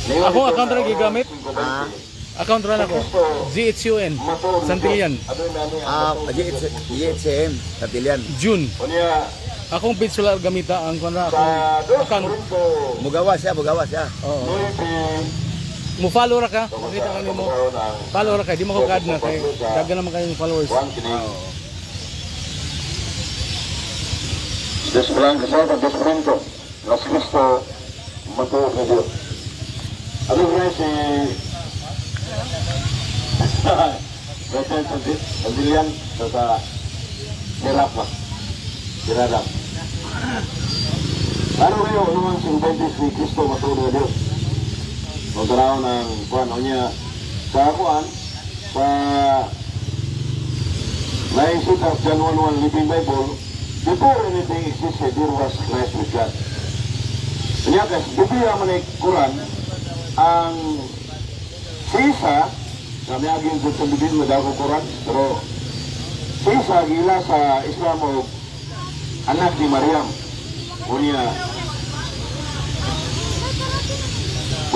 Ako account ra gigamit. Ah, Account ra nako. GHUN Santillan GHM, Katilian. June. Akong page wala gamita ang kuno akong account. Mugawa siya. Oo. Mo follow ra ka. Makita ka nimo. Follow ra ka, di mo ko kad na kay daghan naman kayong followers. Diyos Blanco sa atin, Diyos Blanco. Las Cristo, matuwa ka Diyos. Ano ba si... Betul sedih, pembelian serta dirapa, diradap. Lalu kayo naman sintetis ni Kristo matuloy Diyos. Magkaraw ng kuwan o niya sa kuwan sa naisip of John 1:1 Living Bible, before anything existed, there was Christ with God. Kanya kasi, bibigyan man ay Quran, ang sisa kami aging kutubigin mo daw ko Quran, pero sisa gila sa Islam o anak ni Maryam.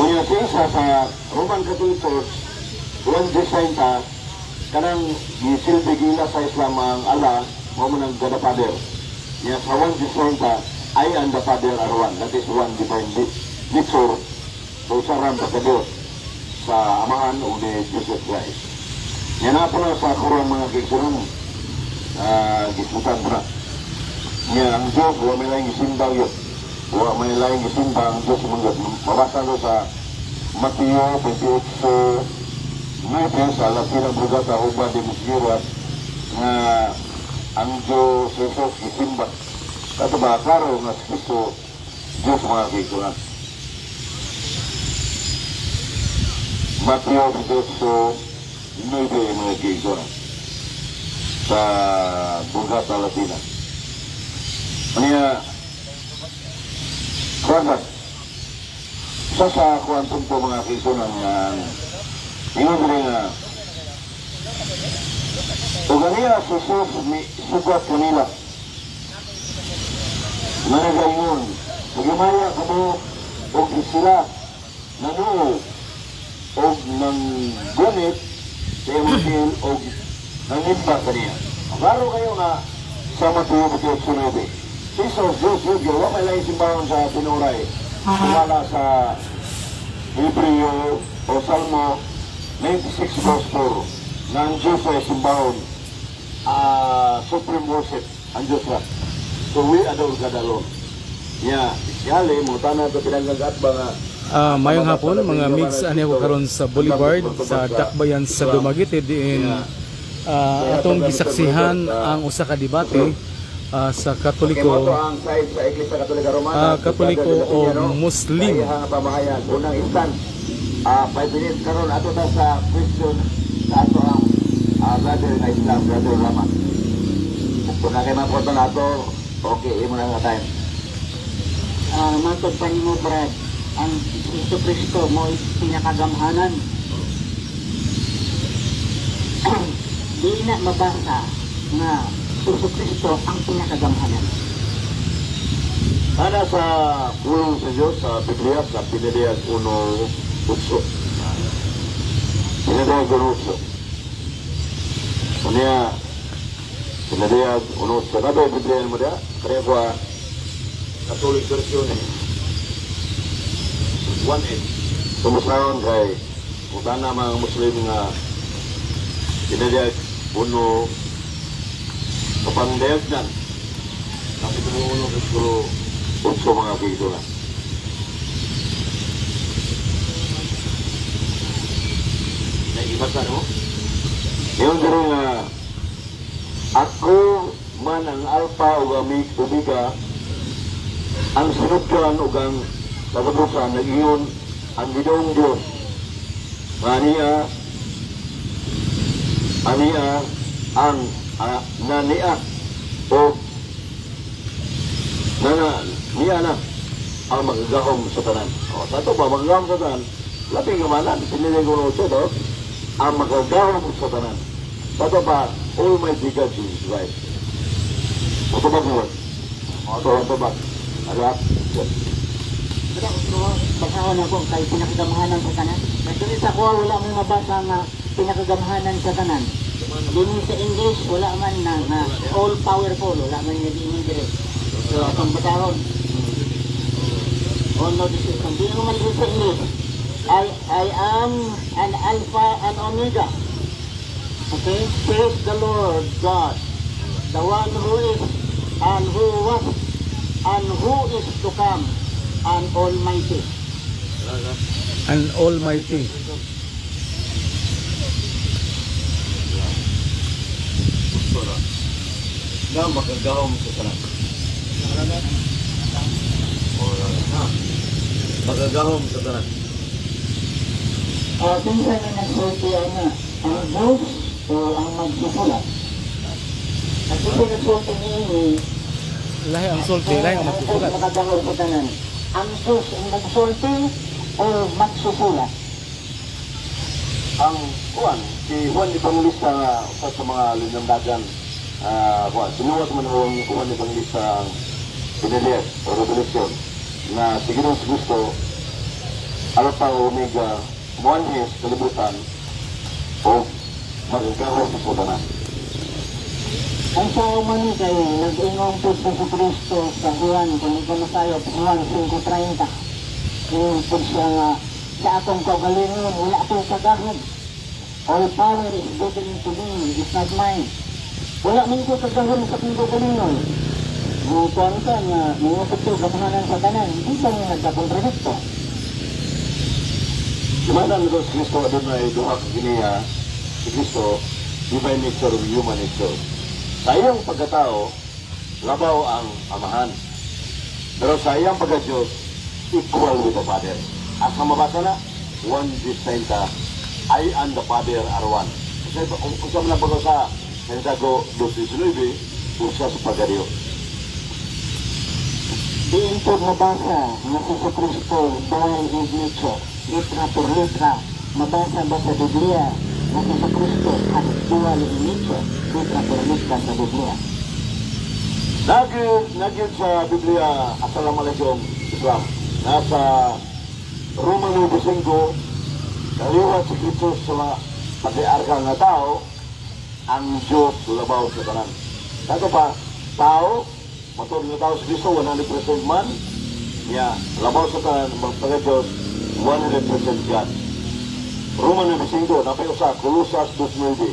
Punya sisa sa Roman Catholic Church, Juan Jacinta, kanang gisilbi gila sa Islam ang Allah, mo man ang God the Father. Niya sa Juan Jacinta, I am the Father are one. That is one divine nature. So saram sa Diyos sa Amahan o ni Jesus Christ. Yan na po na sa Quran mga kiksurang gismutan po na. Yan ang Diyos, huwag may laing isimba yun. Huwag may laing isimba ang Diyos mga mabasa ko sa Mateo 28 9 sa Latinang Brugata Uba de Musgiras na ang Diyos Jesus isimba. Kato ba, klaro nga sa Kristo Diyos mga kiksurang. Mateo 28 mga kiksurang sa Brugata Latina. Kanya Kwanat sa kuwantong po mga kiksurang inubili nga o ganiya susus sugat kanila managayon magimaya kamo o sila nanu o ng gunit sa emosin o ng imba kaniya. Klaro kayo nga sa Mateo 28:9 Jesus, Diyos, wala may lang simbahan sa Tinuray. Sumala sa Hebreo o Salmo 96:4 na ang Diyos ay simbahan supreme worship ang Diyos na. So we adore God alone. Yeah, yali mo tanah ito pinanggagat ba nga Mayong hapon mga mix ani ako karon sa Boulevard sa Dakbayan sa Dumaguete diin atong gisaksihan ang usa ka debate sa Katoliko Katoliko o Muslim. Unang instant 5 minutes karon ato ta sa question sa ato ang brother na Islam, brother Lama. Kung na kayo mapunta na ato, okay, imo na nga time. Matod pa nimo Brad, ang Iso Kristo mo pinakagamhanan. Di na mabasa nga Iso Kristo ang pinakagamhanan. Ana sa pulong sa Diyos sa Biblia sa Pinadiyag 1:8. Pinadiyag 1:8. Kanya Pinadiyag 1:8. Ano ba Biblia mo dia? Kaya ko Catholic version 1:8. Tumusahon kay kung na mga Muslim nga Pinadiyag 1 kapangdayag na kapitulo 1 kapitulo 8 mga kaibigan. Naibasa mo? Ngayon dito nga ako man ang Alpha o Omega ang sinupyan o ang katapusan na iyon ang Ginoong Diyos. Ania ang nania o niya na ang magagahom sa tanan. O, tato ba, magagahom sa tanan? Laping kamanan, pinilig ko na ito, ang magagahom sa tanan. Tato ba, Almighty God Jesus Christ. Ito ba, Lord? Ito ba? Alap? Basahon ako kay pinakagamhanan sa tanan. Dili sa kuha wala mo mabasa nga pinakagamhanan sa tanan. Dili sa English wala man na all powerful, wala man nga dingon dire. So atong basahon. Oh no, this is hindi mo man dito sa English. I am an Alpha and Omega. Okay, praise the Lord God, the one who is and who was and who is to come, and Almighty. An Almighty. Nga makagahom sa tanan. Makagahom sa tanan. Pinsan na nagsulti ang Diyos o ang magsusulat. At ito nagsulti niya Lahi ang sulti, lahi ang magsusulat. makadangol sa tanan. Ang Diyos ang magsulti o magsusulat. Ang kuan si Juan Evangelista nga usa sa mga linamdagan kuan sinuwat man ang Juan Evangelista ang pinili o revelation na si Ginoong Kristo Alpha o Omega muanhis kalibutan o magagawa sa putanan. Ang sa man kay nag-ingong po sa Kristo sa Juan, kung ikaw masayo, Juan 5:30. Yung po siya nga sa atong kagalingon, wala akong kagahog. All power is given to me, it's not mine. Wala man ko kagahog sa akong kagalingon. Mukuan ka nga, mga pagto kamahanan sa tanan, hindi ka nga nagkakontradikto. Dimana nito si Kristo adun ay duha ka giniya si Kristo divine nature o human nature. Sa iyang pagkatao, labaw ang amahan. Pero sa iyang pagka-Diyos, equal with the Father. At sa mabasa na, 1:30, I and the Father are one. Kasi kung sa mga pag-usa, Santiago 2:19, usa sa pagkariyo. Diin po mabasa na si Kristo dahil in nature, litra por litra, mabasa ba sa Biblia na si Kristo at dual in nature, litra por litra sa Biblia. Nagyod sa Biblia, Assalamualaikum Islam, nasa Romano 5, kaliwat si Kristo sa mga patriarka nga tao, ang Diyos labaw sa tanan. Dato pa, tao, matod nga tao si Kristo, 100% man, niya, labaw sa tanan, mga Diyos, 100% God. Romano 5, napay usa, Colosas 2:9.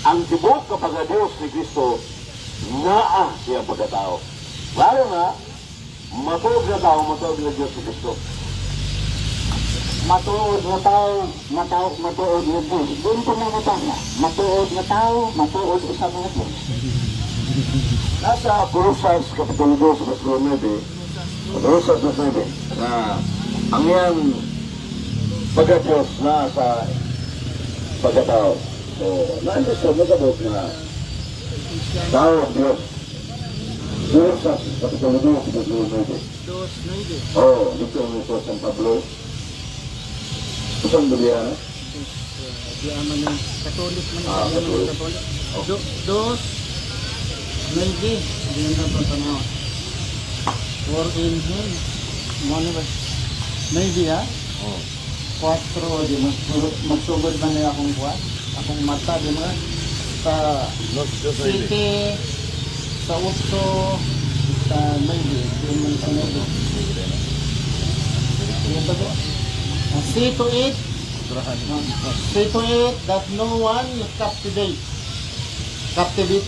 Ang tibok kapag Diyos ni Kristo, naa siya pagkatao. Lalo na, matuod na tao, matuod na Diyos si Kristo. Matuod na tao, matuod na Diyos. Doon po na mabasa, matuod na tao, matuod sa mga Diyos. Nasa Colosas Kapitulo 2, Versículo 9, Colosas 2:9, na ang iyang pagka-Diyos na sa pagkatao. So, na-understand mo sabot na tao ang Diyos. Colosas Kapitulo 2, Versículo 9. Oh, dito ang ito San Pablo. Isang Biblia na? Katolik man Ah, Katolik. Dos, maybe, hindi na ito panahon. For in him, ano ba? Maybe ha? Oh. 4, di magsugod man na akong buwan, akong mata, di ba? Sa City, sa Uso, sa maybe, di man sa maybe. Ano ba ba? See to it that no one captivate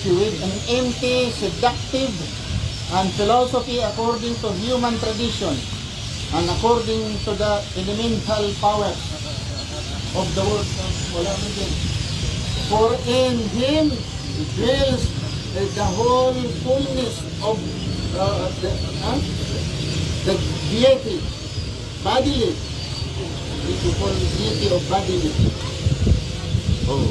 you with an empty, seductive, and philosophy according to human tradition and according to the elemental powers of the world. For in Him dwells the whole fullness of the deity, bodily. It's called deity of bodily. Oh.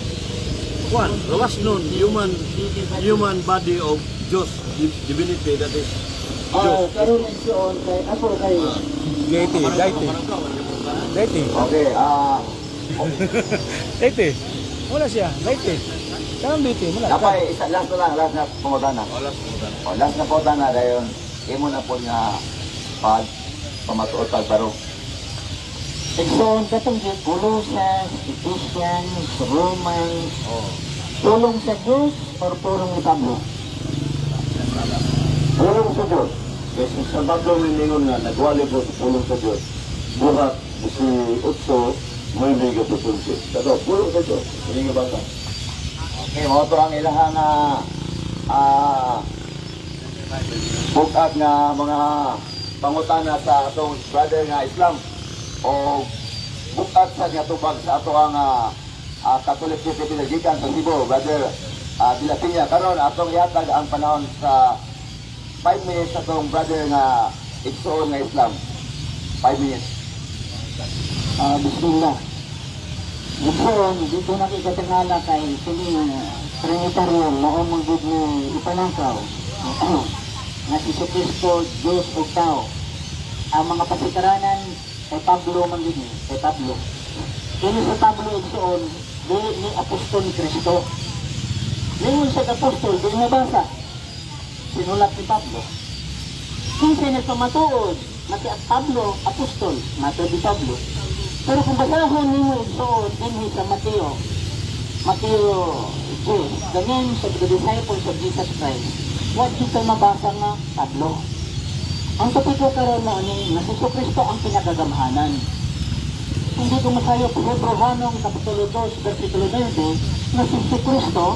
Juan, lawas nun, human body of Diyos, divinity, that is Karon isyon kay ako kay Daite. Okay, Daite. Wala siya. Daite. Karam Daite. Wala. Kapay, isa, last na pangutana. oras mo O, last na pangutana dahil imo na po nga pag pamatuot pagbaro. Igsoon katong Colossians, Ephesians, Romans, pulong sa Diyos or pulong ni Pablo? Pulong sa Diyos. Kasi sa Pablo nilingon nga, nagwali po sa pulong sa Diyos. Buhat, si Utso, may may kaputulsi. Pero pulong sa Diyos. Hindi nga bata. Okay, mo to ang ilahang bukat nga mga pangutana sa atong brother nga Islam o bukat sa nga tubag sa ato ang Catholic City Pinagikan sa Cebu, brother Dilatinya. Karon atong ihatag ang panahon sa 5 minutes sa atong brother nga igsoon nga Islam. 5 minutes. Bismillah. Igsoon, dito nakikatangala kay sining Trinitarian, maumang good ni ipanangkaw. Nga si Kristo, Diyos o tao. Ang mga pasikaranan kay Pablo man din, kay Pablo. Kini sa Pablo igsoon, dili ni apostol ni Kristo. Lingon sa apostol, di nabasa. Sinulat ni Pablo. Kinsa na pamatuod, mati at Pablo, apostol, mato di Pablo. Pero kung basahon nimo igsoon dinhi sa Mateo 2, the names of the disciples of Jesus Christ, what dito mabasa nga Pablo. Ang topiko karon mo ni nga si Kristo ang pinagagamhanan. Hindi ko masayo Hebrehanong Kapitulo 2, versikulo 9, na si Kristo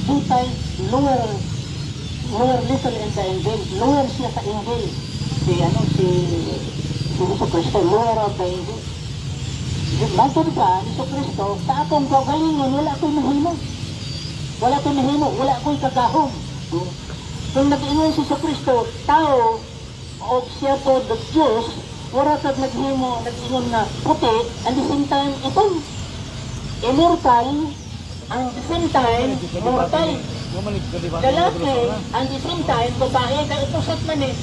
ditay lower little in the angel, lower siya sa angel. Si Kristo, lower of the angel. Matod ka, Iso Kristo, sa akong kagalingon, wala ko'y mahimo. Wala ko'y kagahom. Kung nag-ingon si Iso Kristo, tao, o siya po, the Diyos, wala kag nag-ingon na puti, and the same time, itong immortal, ang the same time, mortal. Lalaki, and the same time, babae, kay upusat man eh.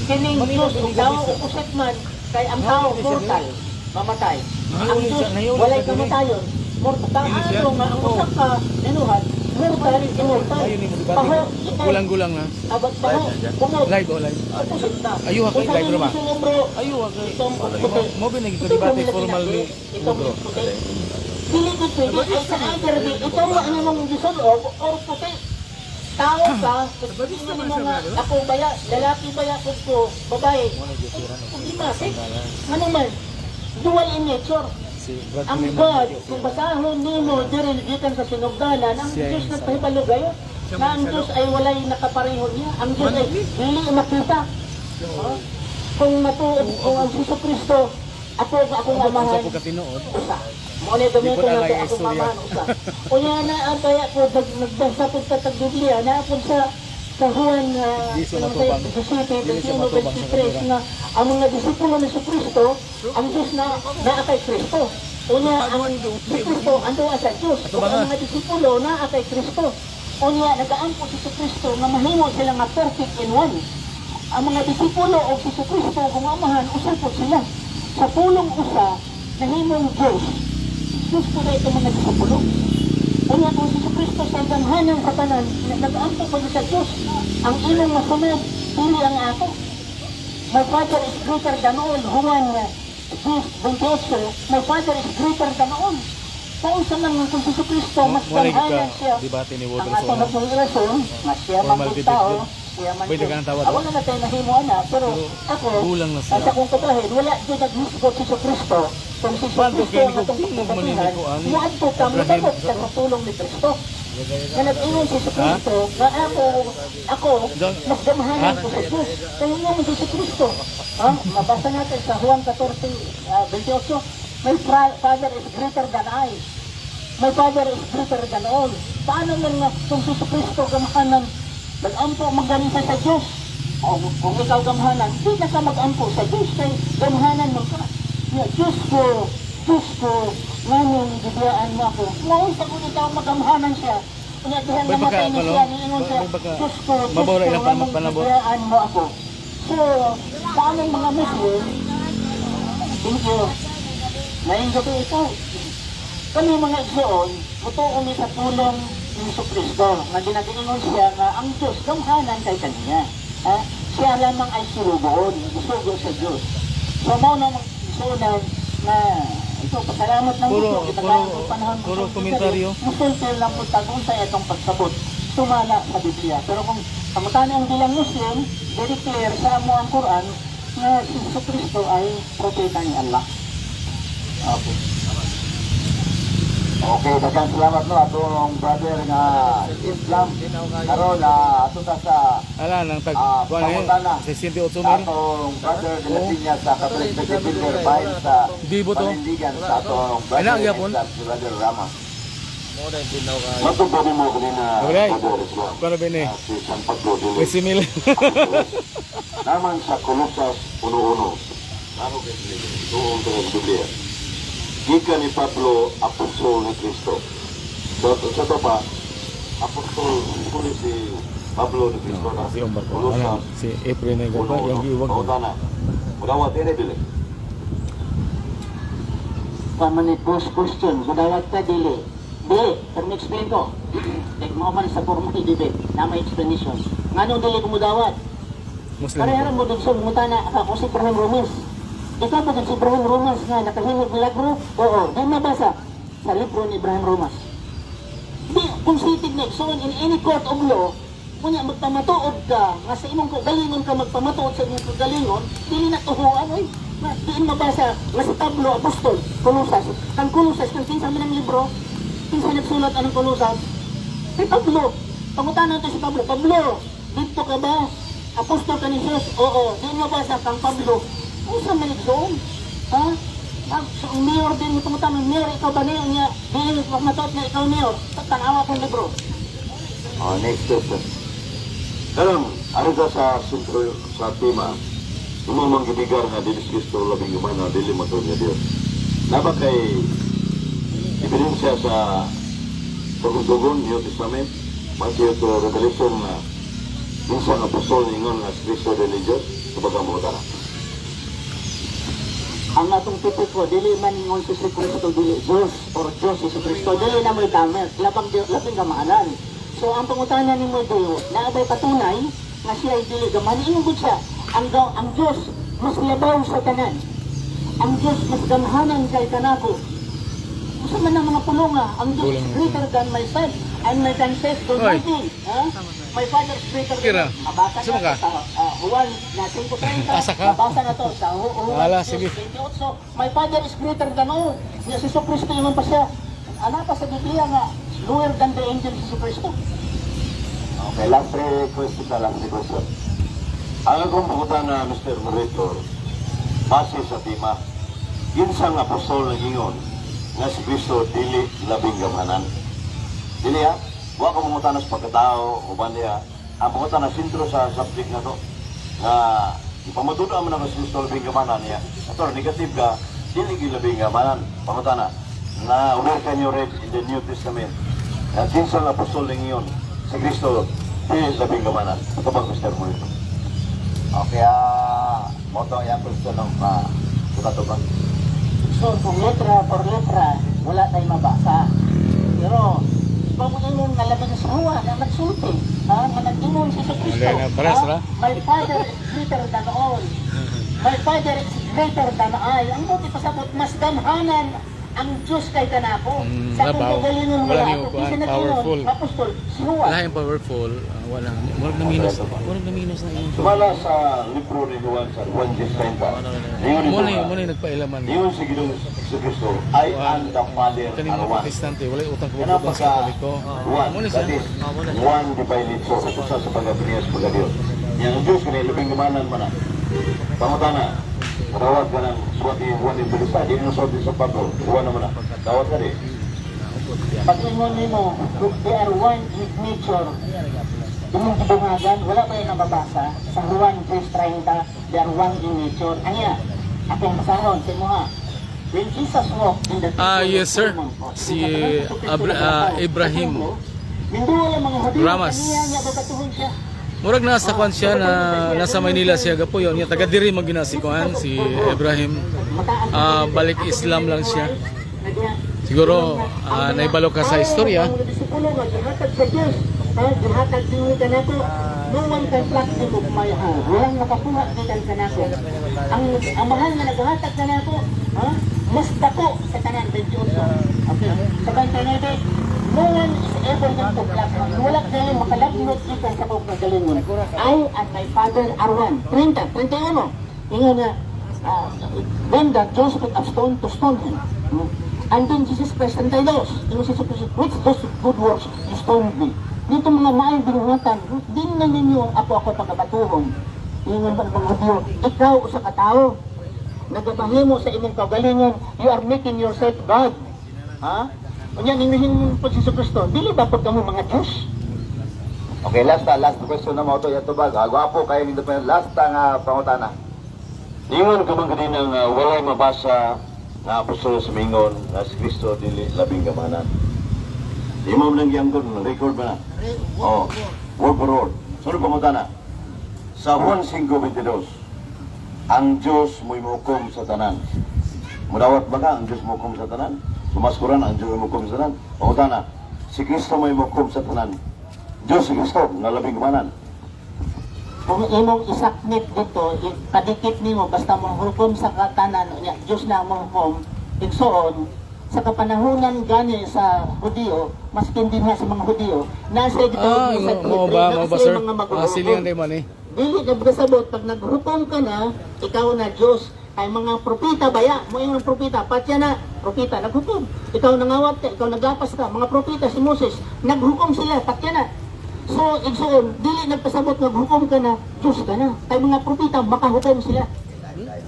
Kining Diyos, kung tao upusat man, kay ang tao, mortal, mamatay. Ang Diyos, walay kamatayon. Mortal, ano nga, ang usak ka, inuhat, mortal, immortal. Paho, Gulang-gulang na. abot paho, bungod, Live o live. upusat na. Ayuh ako kay live Roma. Ayuh ako. Mo binigay ko debate formal ni Pedro. Pili ko pwede ay sa either di. Ito mo ano mong gisulog or puti. Tao ka, pwede mo nga ako baya, lalaki baya ko, babae. Hindi masik. Ano man, dual in nature. Ang God, kung basahon nimo diri gikan sa sinugdanan, ang Diyos nagpahibalugayon. Na ang Diyos ay walay nakapareho niya. Ang Diyos ay dili makita. Kung matuod kung ang Hesus Kristo, akong amahan, Sa pagkatinood. usa. Muna gamitin Di po na natin lang akong istorya. amahan, usa. Kunya na ang kaya ko, nagbasa po sa Biblia, na po sa Juan, Di so natubang. 17:23 na ang mga disipulo ni Kristo, ang Diyos na kay Kristo. Unya ang si Kristo ando sa Diyos. Ang mga disipulo na kay Kristo. Unya nagaampo si Kristo nga mahimo sila nga perfect in one. Ang mga disipulo o si Kristo kung amahan usapot sila. Sa pulong usa nahimong Diyos. Diyos po na itong mga disipulo. Unya kung si Kristo sa gamhanang katanan, nag-ampo pa sa Diyos. Ang imong masunod, pili ang ako. My Father is greater than all. Juan 28, my Father is greater than all. Kung sa nang kung si Kristo, mas gamhanan siya. Debate ni Ang Woodrow ato na pong rason, nga siya Formal maging tao, debate. siya man Pwede ka Diyos. nang tawad, Ako na tayo nahimo na, pero ako, kulang na sila. sa kong kabahin, wala dyan nag-misgot si Kristo. Kung si Paano Kristo kayo ang atong tingog pagkatihan, maninigoan? muad po ka, mutabot sa katulong ni Kristo. Na nag-ingon si Kristo, na ako, mas gamhanan ko sa Diyos. Kaya nga mo si Kristo. Mabasa natin sa Juan 14:28, my Father is greater than I. My Father is greater than all. Paano man nga kung si Kristo gamhanan, mag-ampo magaling sa Diyos. O kung ikaw gamhanan, hindi na ka mag-ampo sa Diyos, kay gamhanan mo ka. Diyos ko, nganong bibiyaan mo ako. Ngayon sa kung ikaw magamhanan siya, kaya dihan May namatay baka, ni siya, niingon siya, may baka, Diyos ko, mabaw na ilang nganong panabot. bibiyaan mo ako. So, sa aming mga Muslim, thank you. Ngayong gabi ito, kami mga igsoon, mutuon ni sa tulong ni Kristo, nga ginag-ingon siya nga ang Diyos gamhanan kay kanya. Siya lamang ay sulugoon, isugo sa Diyos. So mo na na ito pasalamat ng Puro- gusto itagaan ko panahon puro komentaryo. musultil lang po tagong sa itong pagsabot tumala sa Biblia. Pero kung kamutan ang bilang Muslim, very clear sa amo ang Quran na si Jesucristo ay propeta ni Allah. Okay. Okay, daghang salamat no atong brother nga Islam karon ato ta sa Ala nang tag kuan pangutana. 68 mil. atong brother de la Piña sa Catholic Builder bahin sa Di ba to? panindigan sa atong brother Ana, gyapon. sa brother Rama. Matupad mo kanina, Alright. Brother Islam. Kuno bene. Si San Pablo dili. 13 mil. Naman sa Kolosas 1:1. Ano kay doon sa Biblia? Gikan ni Pablo, apostol ni Kristo. So, sa to pa, apostol kuli si Pablo ni Kristo na. Si Omar ko. Kolosas Ano, si April na gaba yang giwag ko. Pautana. Mudawat ini bilik. Pamanit post question, gudawat ka dili. Dili, pero explain ko. Like mo man sa formal debate, na may explanation. Nganong dili ko mudawat? Muslim. Pareharan mo dun sa mutana ako si Ibrahim Romas. Ikaw ba dun si Ibrahim Romas nga nakahinog milagro? Oo, di mabasa sa libro ni Ibrahim Romas. Di, kung sitig na so in any court of law, kunya magpamatuod ka, nga sa imong kagalingon ka magpamatuod sa imong kagalingon, dili na tuhuan, oy. Diin mabasa nga si Pablo Apostol, Kolosas. Kang Kolosas, kang kinsa man ang libro, kinsa nagsulat anong Kolosas? Si Pablo. Pangutanan to si Pablo. Pablo, dito ka ba? Apostol ka ni Jesus? Oo. Diin mabasa kang Pablo. Ano sa maligsoon? Ha? So, ang mayor din mo pangutanan, mayor, ikaw ba na niya? Diin, matuot na ikaw mayor. Tanawa kong libro. Next question. Karon, ano ka sa sentro sa tema? Umamang gibigar nga dilis Kristo labing humana dili matud nga Dios. Naba kay ebidensya sa pagdugon New Testament, Matthew to Revelation na minsan apostol ningon nga si Kristo dili Dios kapag mo tara. Ang atong tipik ko, dili man ingon si Kristo dili Diyos or Diyos si Kristo, dili na mo'y tamer, labang gamaanan. So ang pangutanan ni mo do, naabay patunay nga siya ay dili gaman, ingon siya, ang Diyos mas labaw sa tanan. Ang Diyos mas gamhanan kay kanako. Gusto man ang mga pulo nga, ang Diyos is greater than my son and my confess to Oy. nothing. My father is greater Kira, than mabasa sino ka? na sa Juan na 5:30. Asa ka? Mabasa na to sa Juan Wala, sige. 28. My father is greater than all. Nga si Kristo yung pa siya. Ana pa sa Biblia nga lower than the angel si Kristo. Okay, last three question na lang si question. Ang akong pangutan na Mr. Moderator, base sa tema, yun sang apostol ng ingon nga si Kristo dili labing gamanan. Dili ha? Wa ko pangutan na sa pagkatao o ba niya, ang pangutan na sintro sa subject na to, nga ipamatuda mo na si Kristo labing gamanan niya. Ato, negative ka, dili labing gamanan. Pangutan na where can you read in the New Testament? At yun sang apostol ng ingon, si Kristo dili labing gamanan. Ito bang Mr. Moderator? Okay, moto yang gusto ng sulat-sulat. So kung letra for letra, wala tayong mabasa. Pero kung ingon nga labing sa huwa na nagsulti, nga nag-ingon si Kristo, Wala na, pares ra. my father is greater than all. My father is greater than I. Ang buti pasabot, mas damhanan ang Diyos kay kanako. Sa kung labaw. kagalingon mo Wala na niyo ako, kuan, kasi powerful. nag-ingon, apostol, si Huwa. Wala yung powerful, wala na minus na yun. Sumala sa libro ni Juan sa Juan 10:30. Muna yung nagpailaman. Yun si Ginoong Kristo, I am the Father Kaning mga Arwan. protestante, wala yung utang Yan ang kabubutan sa Katoliko. Juan, Muna that siya. is Juan divided so sa pagkapiniyas pagkadios. Yan ang Diyos kanil labing gumanan man na. Pangutana, tawag ka ng suwati Juan yung Bilisa, di nang suwati sa Pablo, Juan naman na. Tawag ka rin. Pag ingon nimo, they are one with nature. Imong kibungagan, wala pa yung nababasa. Sa Juan 3:30, they are one in nature. Anya, akong masahon, sa imo ha. When Jesus walked in the temple Yes, sir. of Solomon, Si Ibrahim Minduwa lang mga Hudyo, Ramas. kaniya niya babatuhon siya. Murag nasa kwan siya na nasa Maynila siya gapo yon. Yung taga diri maginasikuan si Ibrahim. Balik Islam lang siya. Siguro naibalo ka sa istorya. Gihatag din ka na ko. No one can pluck them of my hand. Walang makakuha gikan ka na ko. Ang mahal na naghatag ka na ko, mas dako sa tanan 28. Okay. Sabay ka na ito. No one is able to pluck. Wala kayo makalagnot gikan sa kong kagalingon. I and my father are one. 31. Ingon nga, then that Joseph put a stone to stone him. And then Jesus Christ, 32. Ingon si Jesus Christ, which those good works you stoned me. Dito mga maayong binuhatan, din na ninyo ako pagkabatuhon. Ingon ba mga Hudyo, ikaw sa katao, nagabahimo sa imong kagalingon, you are making yourself God. Ha? Kunyan, ingnihin po si Jesus Cristo, dili ba po kamo mga Diyos? Okay, last question na mo ito. Yato ba? Gwapo kayo nito pa yung last nga pangutana. Ingon ka man kanina nga walay mabasa nga apostol sa mingon na si Kristo dili labing gamanan. Di mo nang giyanggon, record ba na? Oh, word for word. Sunod pangutana. Sa Juan 5:22, ang Diyos mo'y mukom sa tanan. Mudawat ba ka ang Diyos mukom sa tanan? Sumaskuran ang Diyos mukom sa tanan. Pangutana, si Kristo mo'y mukom sa tanan. Diyos si Kristo na labing gamanan. Kung imong isaknit dito, padikit nimo basta mo hukom sa katanan, Diyos na mo hukom, igsoon, sa kapanahunan gani sa Hudyo, mas hindi nga sa mga Hudyo, nasa ito mo ba sir? Silingan tayo man eh. Dili nagkasabot, pag naghukom ka na, ikaw na Diyos, ay mga propita baya, mo yung propita, patya na, propita, naghukom. Ikaw nangawat ka, ikaw naglapas ka, mga propita, si Moses, naghukom sila, patya na. So, igsoon, dili nagpasabot, naghukom ka na, Diyos ka na. Kay mga propita, makahukom sila.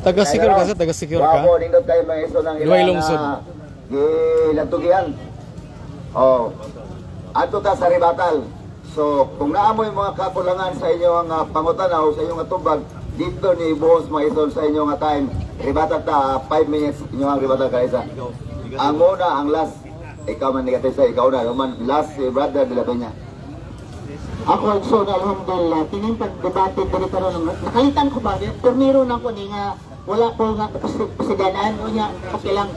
Taga-secure ka sa taga-secure ka. Wapo, nindot kayo mga iso ng Luway ilang lungsod. gilatugian. Oh, ato ta sa ribatal. So, kung naamoy mga kakulangan sa inyo ang pangutanaw, sa inyong atubag, dito ni Boss Maison sa inyong time, ribatal ta, 5 minutes inyong ang ribatal ka isa. Ang una, ang last, ikaw man negative sa ikaw na, man last si brother dilato niya. Ako, so, alhamdulillah, tining pag-debate dito karon nakalitan ko ba, pero na ko ni nga, wala po nga pasiganaan o niya, okay lang.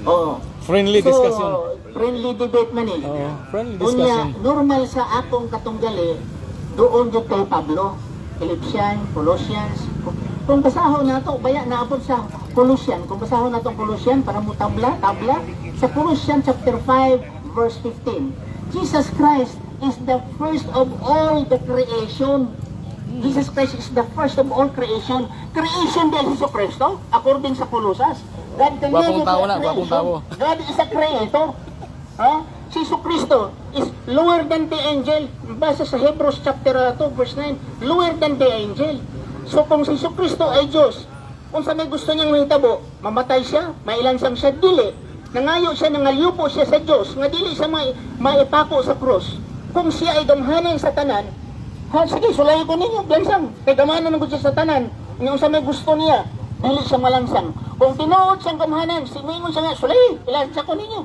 Oh. Friendly discussion. Friendly debate man eh. Friendly Unya, discussion. normal sa akong katunggali, doon dito kay Pablo, Philippians, Colossians. Kung basahon na to, baya naapod sa Colossians. Kung basahon na to Colossians, para mo tabla, sa Colossians chapter 5, verse 15. Jesus Christ is the first of all the creation. Jesus Christ is the first of all creation. Creation din si Kristo, according sa Colossus. God can Gwapong tao na, gwapong tao. God is a creator. Ha? Si Kristo is lower than the angel. Basta sa Hebrews chapter 2 verse 9, lower than the angel. So kung si Kristo ay Diyos, kung sa may gusto niyang mahitabo, mamatay siya, mailansang siya, dili. Nangayo siya, nangalyupo siya sa Diyos, nga dili siya maipako sa krus. Kung siya ay gamhanan sa tanan, sige, sulayin ko ninyo, lansang. Kay gamanan ng siya sa tanan, yung sa may gusto niya, dili siya malansang. Kung tinuod siyang gamhanan, simingon siya nga, sulayin, ilansang ko ninyo.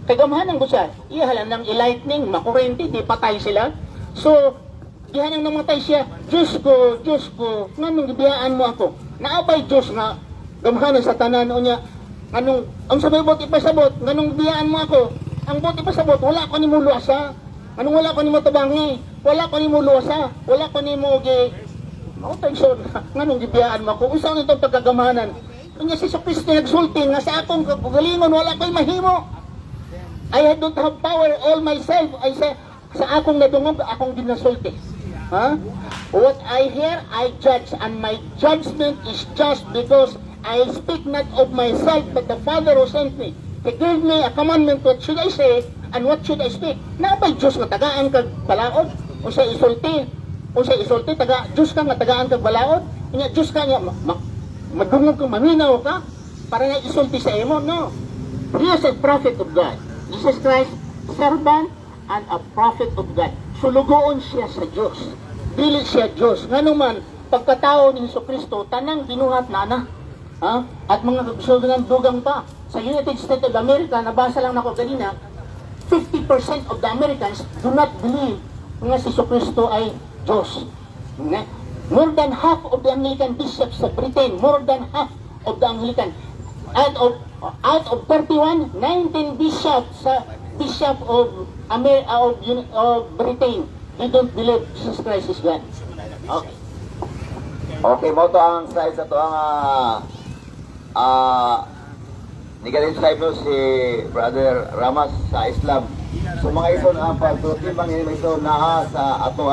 Kay gamanan ko siya, ihalan ng lightning, makurente, di patay sila. So, ihalang namatay siya, Diyos ko, nga nung gibiyaan mo ako. Naabay Diyos nga, gamhanan sa tanan o niya, anong, ang sabi bot ipasabot, nga nung biyaan mo ako, ang bot ipasabot, wala ko ni mo luasa. Anong wala ko ni mo tabangi, wala ko ni mo luasa, wala ko ni mo mautensyon, nga nung gibiyaan mo ako, usaw nito pagkagamanan. Kanya si Kristo nagsulti, nga sa akong kagalingon, wala ko'y mahimo. I don't have power all myself, I say, sa akong nadungog, akong ginasulti. Ha? What I hear, I judge, and my judgment is just because I speak not of myself, but the Father who sent me. He gave me a commandment, what should I say, and what should I speak? Napay Diyos nga tagaan kag balaod, o sa isulti, Diyos ka nga tagaan kag balaod, nga Diyos ka nga, madungog ka, maminaw ka, para nga isulti sa imo, no? He is a prophet of God. Jesus Christ, servant and a prophet of God. Sulugoon siya sa Diyos. Dili siya Diyos. Nga naman, pagkatao ni Kristo, tanang binuhat na. Ha? At mga kagusugan dugang pa. Sa United States of America, nabasa lang ako kanina, 50% of the Americans do not believe nga si Kristo ay Diyos. More than half of the Anglican bishops sa Britain, more than half of the Anglican. Out of 31, 19 bishops sa Bishop of Britain They don't believe Jesus Christ is God. Okay. Okay mo to ang slide sa to ang negative slide no si Brother Ramas sa Islam. So mga ison ang pagtutibang mga ison naa sa ato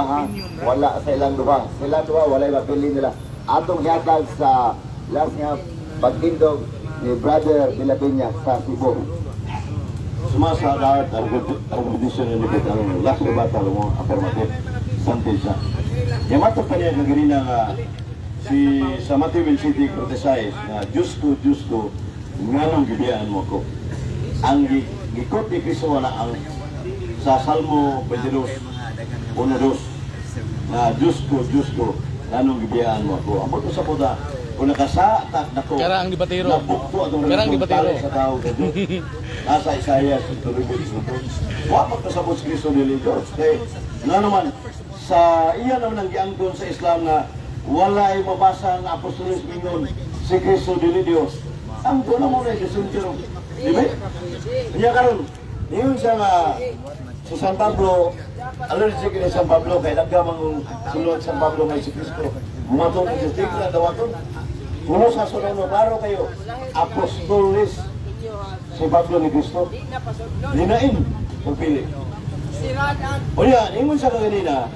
wala sa ilang duha. Silang duha wala mapili nila. Atong hihatag sa last nga pagtindog ni Brother Pilapina sa Cebu. Sumasa lahat ang competition ng debate ang last debate ang mo affirmative sentence. Yung matod pa niya kagani nga si sa Matibel City criticize na justo nganong gibiyaan mo ko. Ang gikot ni Kristo na ang sa Salmo 22 na justo nganong gibiyaan mo ko. Amo to sa puta kung nakasatak nako. Kara ang debatero. Kara ang debatero sa tao ka Diyos. Nasa Isaiah 32. Wa magkasabot si Kristo dili Diyos. Kaya nga naman sa iya naman ang giangkon sa Islam na wala ay mabasa ang apostolos mingon si Kristo dili Dios. Ang doon mo na isunod. Di ba? Kanya karon, yun siya nga sa San Pablo, allergic ni San Pablo kay naggamang sulod San Pablo may si Kristo. Matong sa tigla dawaton. Kuno sa sunod mo klaro kayo. Apostolos si Pablo ni Kristo. Dinain ang pili. O yan, ingon siya kanina,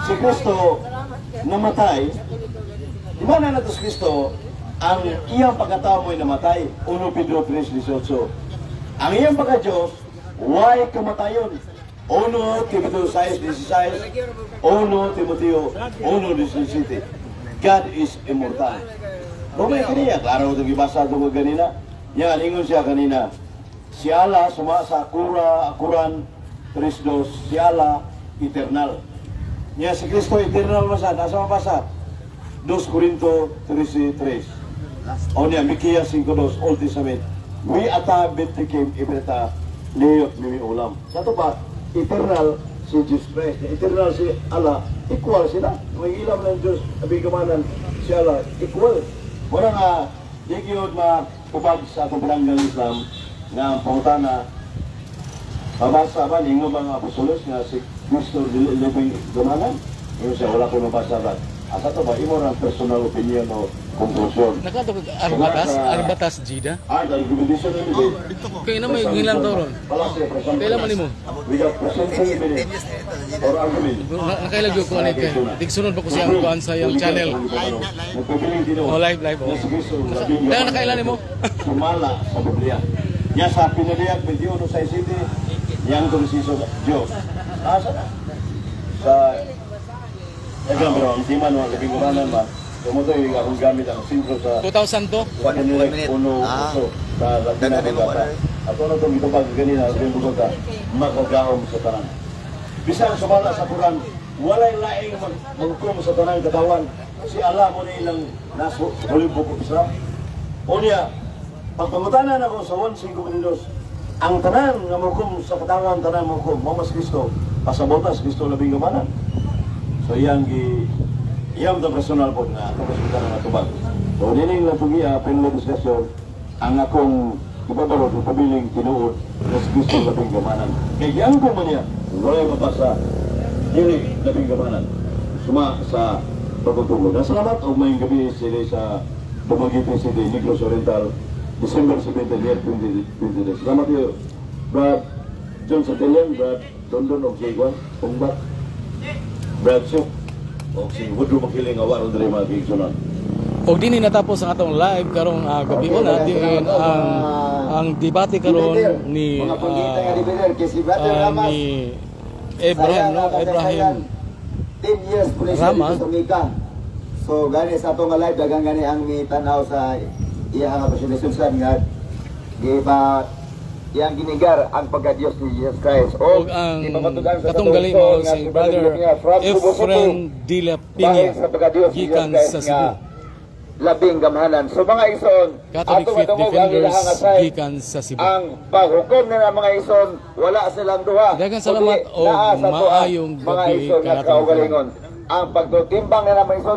si Kristo namatay. Di ba na nato si Kristo, ang iyang pagkatao mo'y namatay, 1 Pedro 3:18. Ang iyang pagka-Diyos, why kamatayon? 1 Timoteo 6:16, 1 Timoteo 1:17. God is immortal. Rumay kaniya, klaro itong ibasa itong ganina. Yan, ingon siya kanina. Si Allah, suma sa Quran 3:2, si Allah, eternal. Yan, si Kristo, eternal masa. Nasa mabasa? 2 Corinto 13:3. O niya, Mikiya 5:2, Old Testament. We ata betikim ibreta liyot mimi ulam. Sa ito pa, eternal si Jesus Christ. Eternal si Allah, equal sila. May ilam ng Diyos, abigamanan si Allah, equal. Wala nga, di yun mapubag sa atong baranggang Islam nga ang pangutana, mabasa ba ninyo mga apostolos nga si Kristo living dumanan? Yun siya, wala ko mabasa ba? Asa to ba, imo ng personal opinion o conclusion? Nakato Arbatas Jida. Dahil recommendation na nito. Kaya na may ngilang to ron. Kailan man nimo? We have presented minutes or argument. Nakailag ko ano kay. Tigsunod pa ko siya ang kuan sa iyang channel. Nagpipiling din Oh, live. Oh. Dahil nakailan nimo? Sumala sa Biblia. Niya sa pinaliyag 21 sa City, yang konsisyon Diyos. Asa na? Sa Egan, pero ang timan mo, labing uranan ba? Tumuto yung akong gamit ang sintro sa 2000 to. kanilay puno uso sa Laguna Bogota. Ako na itong itubag ganina, Laguna Bogota, magagaom sa tanan. Bisang sumala sa Quran, walay laing maghukom sa tanan katawan. Si Allah mo na ilang naso, huling bukod sa. O niya, pagpangutanan ako sa 1:5 ang tanan nga maghukom sa katawan, tanan maghukom, Mamas Kristo, pasabotas Kristo labing gamanan. So iyang the personal po na ako kita na natubag. So dining natugiya, panel discussion, ang akong ibabarod ng pabiling tinuod na si Kristo labing gamanan. Kaya iyang ko man niya, wala yung mabasa, dili labing gamanan. Suma sa pagtutulog. Salamat o may gabi sila sa Dumaguete City, Negros Oriental, December 17, 2020. Salamat yun, Brad John Santelian, Brad Dondon o Jaywan, Pungbat, Brad Suk, o si Woodrow Makiling, awaron dali mga kiksunan. O dini natapos ang atong live karong gabi na diin ang debate karon ni mga pangita nga debater kay si Brother Ramas. ni Ibrahim, no? Ibrahim 10 years pulis Rama. sa Tumika. So gani sa atong live dagang gani ang mitanaw sa iyang nga presentasyon nga giba iyang ginigar ang pagka-Diyos ni Jesus Christ. o ang katong gali mo si Brother Efren Dila Piña gikan sa Cebu. Labing gamhanan. So mga ison, Catholic Faith Defenders gikan sa Cebu. ang paghukom na mga ison, wala silang duha. Daghang salamat Kundi o naa sa tuwa, maayong mga gabi ison nga kanatong kaugalingon. Ang pagtutimbang na mga ison